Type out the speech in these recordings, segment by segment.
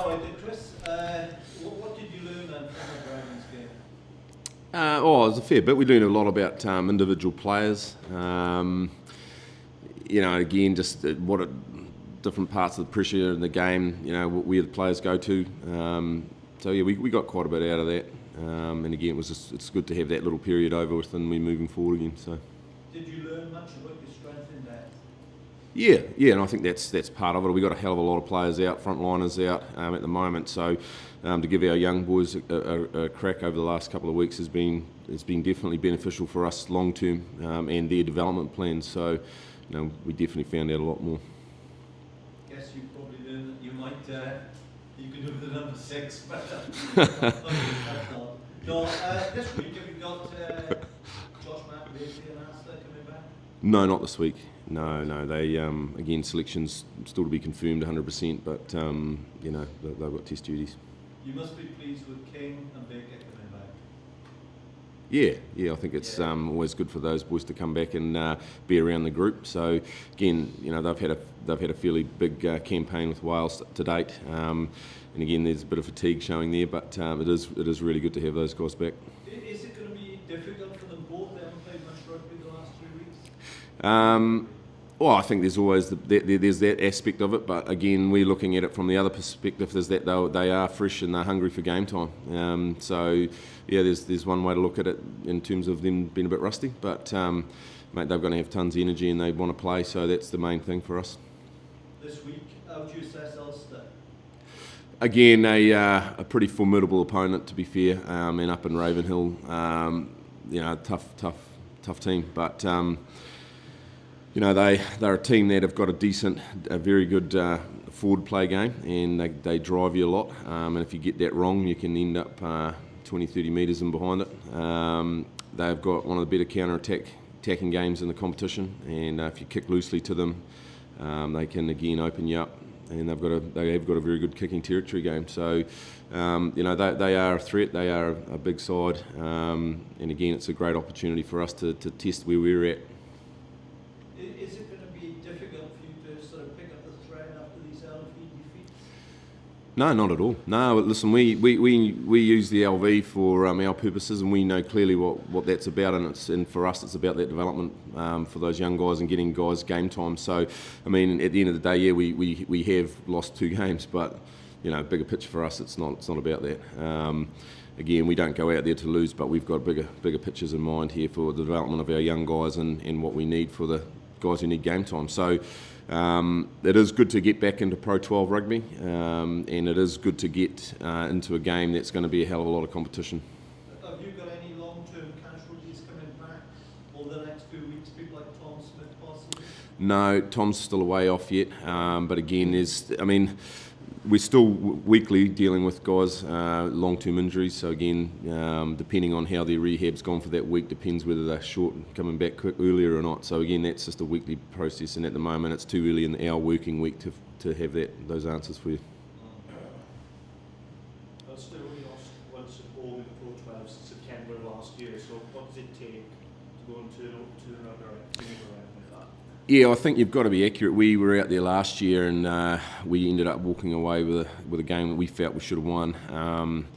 Oh, I did, Chris. What did you learn then from the Dragons game? It was a fair bit. We learned a lot about individual players. Again, just different parts of the pressure in the game, where the players go to. We got quite a bit out of that. And again, it's good to have that little period over with and we're moving forward again. So. Did you learn much about your strength in that? Yeah, and I think that's part of it. We've got a hell of a lot of players out, frontliners out at the moment. So to give our young boys a crack over the last couple of weeks has been definitely beneficial for us long term and their development plans. So we definitely found out a lot more. Guess you probably learned that you might you could do with the number 6, but no. This week have you got Josh Matt and Asta coming back? No, not this week. No. They again, selections still to be confirmed 100%, but they've got test duties. You must be pleased with King and Baker coming back. Yeah. I think it's always good for those boys to come back and be around the group. So again, they've had a fairly big campaign with Wales to date, and again, there's a bit of fatigue showing there, but it is really good to have those guys back. Is it going to be difficult for them both? They haven't played much rugby the last 3 weeks. Well, I think there's always there's that aspect of it, but again, we're looking at it from the other perspective. Is that they are fresh and they're hungry for game time. There's one way to look at it in terms of them being a bit rusty, but mate, they're going to have tons of energy and they want to play, so that's the main thing for us. This week, how do you assess Ulster? Again, a pretty formidable opponent, to be fair, and up in Ravenhill, tough team, but. They're a team that have got a very good forward play game, and they drive you a lot. And if you get that wrong, you can end up 20, 30 metres in behind it. They've got one of the better attacking games in the competition, and if you kick loosely to them, they can again open you up. And they have got a very good kicking territory game. So, they are a threat. They are a big side, and again, it's a great opportunity for us to test where we're at. Is it going to be difficult for you to sort of pick up the thread after these LV defeats? No, not at all. No, listen, we use the LV for our purposes, and we know clearly what that's about, and for us it's about that development for those young guys and getting guys game time. So, I mean, at the end of the day, yeah, we have lost 2 games, but bigger picture for us, it's not about that. Again, we don't go out there to lose, but we've got bigger pictures in mind here for the development of our young guys and what we need for the guys who need game time. So it is good to get back into Pro12 rugby, and it is good to get into a game that's going to be a hell of a lot of competition. Have you got any long-term casualties coming back over the next few weeks, people like Tom Smith possibly? No, Tom's still away off yet, but again, we're still weekly dealing with guys long-term injuries. So again, depending on how their rehab's gone for that week, depends whether they're short and coming back earlier or not. So again, that's just a weekly process, and at the moment, it's too early in our working week to have those answers for you. Ulster only lost once at home in the Pro12 since September of last year. So what does it take to go and turn around a team around like that? Yeah, I think you've got to be accurate. We were out there last year and we ended up walking away with a game that we felt we should have won.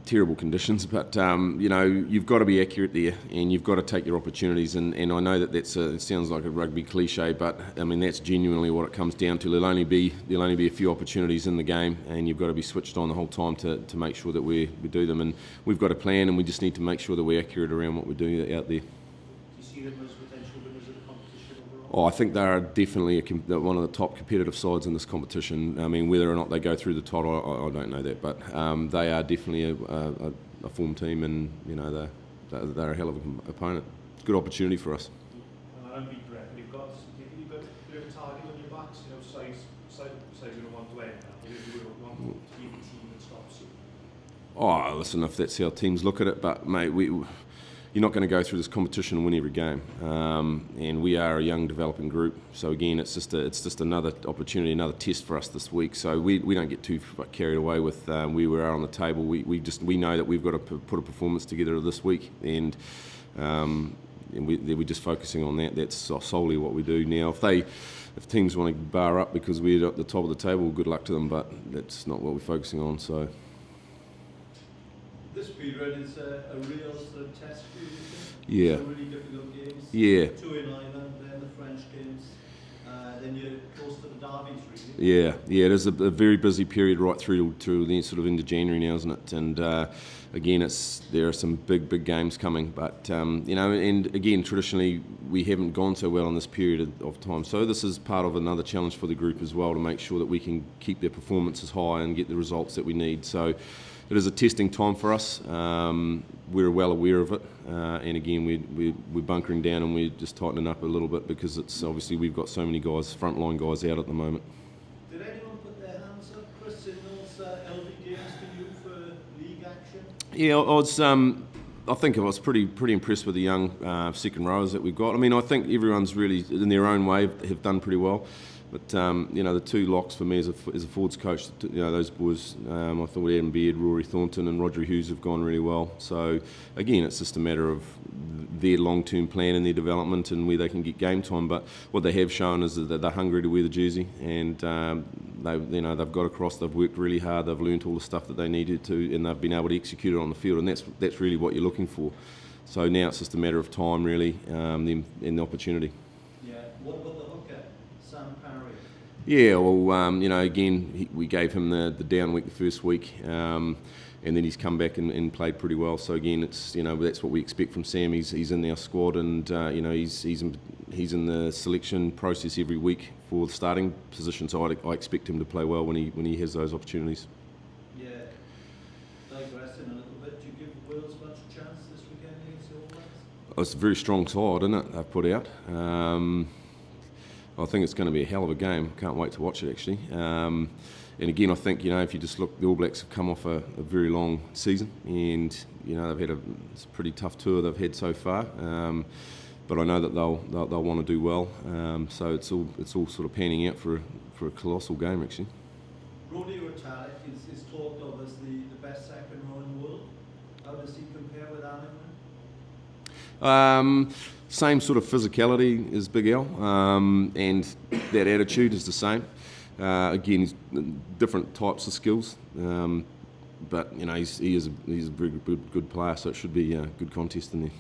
Terrible conditions, but you've got to be accurate there, and you've got to take your opportunities. And I know that it sounds like a rugby cliche, but I mean that's genuinely what it comes down to. There'll only be a few opportunities in the game, and you've got to be switched on the whole time to make sure that we do them. And we've got a plan, and we just need to make sure that we're accurate around what we're doing out there. Do you see them as potential winners of the competition overall? Oh, I think they are definitely one of the top competitive sides in this competition. I mean, whether or not they go through the title, I don't know that, but they are definitely a form team, and they're a hell of an opponent. It's a good opportunity for us. And I don't mean direct, but you've got a bit of a target on your backs, size you don't want to end that. You want to be the team that stops you. Oh, listen, if that's how teams look at it, but mate, you're not going to go through this competition and win every game, and we are a young developing group. So again, it's just another opportunity, another test for us this week. So we don't get too carried away with where we are on the table. We know that we've got to put a performance together this week, and we're just focusing on that. That's solely what we do now. If teams want to bar up because we're at the top of the table, good luck to them, but that's not what we're focusing on. So this period is a real sort of test for you, yeah. Some really difficult games. Yeah. 2 in Ireland, then the French games, then you're close to the derbies, really. Yeah. It is a very busy period right through the sort of into January now, isn't it? And again, there are some big games coming, but and again, traditionally we haven't gone so well in this period of time. So this is part of another challenge for the group as well, to make sure that we can keep their performances high and get the results that we need. So it is a testing time for us. We're well aware of it, and again, we're bunkering down and we're just tightening up a little bit because it's obviously we've got so many guys, frontline guys, out at the moment. Did anyone put their hands up, Chris, in those LV games for you for league action? Yeah, I think I was pretty impressed with the young second rowers that we've got. I mean, I think everyone's really, in their own way, have done pretty well. But the 2 locks for me as a forwards coach, those boys, I thought Adam Beard, Rory Thornton and Roger Hughes have gone really well. So again, it's just a matter of their long-term plan and their development and where they can get game time. But what they have shown is that they're hungry to wear the jersey, and they've got across. They've worked really hard. They've learnt all the stuff that they needed to, and they've been able to execute it on the field. And that's really what you're looking for. So now it's just a matter of time, really, and the opportunity. Yeah. What about the hooker, Sam Parry? Yeah, well, again, we gave him the down week the first week, and then he's come back and played pretty well. So again, it's that's what we expect from Sam. He's in our squad, and he's in the selection process every week for the starting position. So I expect him to play well when he has those opportunities. Yeah. Digressing a little bit, do you give Wales much chance this weekend against the All Blacks? It's a very strong side, isn't it? They've put out. I think it's going to be a hell of a game. Can't wait to watch it, actually. And again, I think, if you just look, the All Blacks have come off a very long season, and they've had it's a pretty tough tour they've had so far. But I know that they'll want to do well. So it's all sort of panning out for a colossal game, actually. Roddy Retallick is talked of as the best second row in the world. How does he compare with Anaman? Same sort of physicality as Big Al, and that attitude is the same. Again, he's different types of skills, but he is a very good player, so it should be a good contest in there.